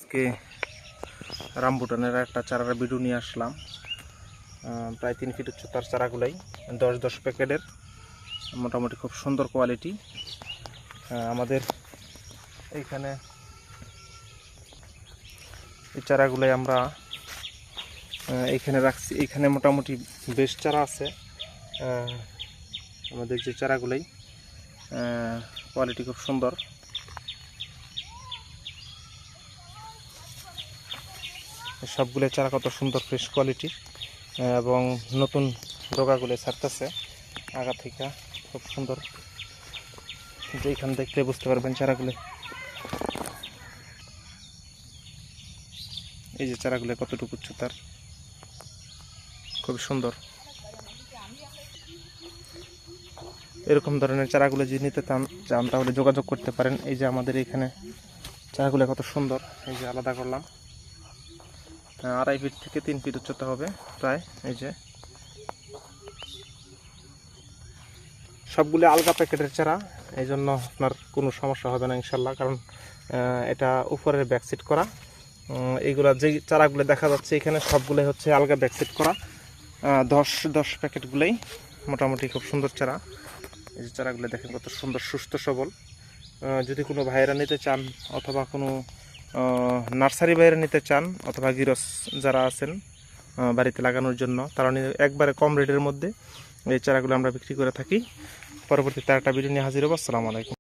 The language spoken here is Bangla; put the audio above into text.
আজকে রামবুটানের একটা চারার ভিডিও নিয়ে আসলাম। প্রায় 3 ফিট উচ্চতার চারাগুলাই 10 প্যাকেটের, মোটামুটি খুব সুন্দর কোয়ালিটি। আমাদের এইখানে এই চারাগুলাই আমরা এইখানে রাখছি। এইখানে মোটামুটি বেশ চারা আছে। আমাদের যে চারাগুলাই কোয়ালিটি খুব সুন্দর। সবগুলো চারা কত সুন্দর ফ্রেশ কোয়ালিটির এবং নতুন ডগাগুলো ছাড়তেছে আগা থেকে, খুব সুন্দর। যেখানে দেখলে বুঝতে পারবেন চারাগুলো, এই যে চারাগুলো কতটুকু উচ্চতার, খুব সুন্দর। এরকম ধরনের চারাগুলো যদি নিতে চান তাহলে যোগাযোগ করতে পারেন। এই যে আমাদের এখানে চারাগুলো কত সুন্দর। এই যে আলাদা করলাম, 2.5 ফিট থেকে 3 ফিট উচ্চতা হবে প্রায়। এই যে সবগুলো আলগা প্যাকেটের চারা, এই জন্য আপনার কোনো সমস্যা হবে না ইনশাল্লাহ, কারণ এটা উপরের ব্যাকসিট করা। এইগুলা যে চারাগুলো দেখা যাচ্ছে এখানে সবগুলো হচ্ছে আলগা ব্যাকসিট করা। 10 প্যাকেটগুলোই মোটামুটি খুব সুন্দর চারা। এই যে চারাগুলো দেখেন কত সুন্দর, সুস্থ সবল। যদি কোনো ভাইয়েরা নিতে চান অথবা কোনো নার্সারি ভাইয়েরা নিতে চান অথবা গিরস যারা আছেন বাড়িতে লাগানোর জন্য, তারা একবারে কম রেটের মধ্যে এই চারাগুলো আমরা বিক্রি করে থাকি। পরবর্তীতে একটা ভিডিও নিয়ে হাজির হবো। আসসালামু আলাইকুম।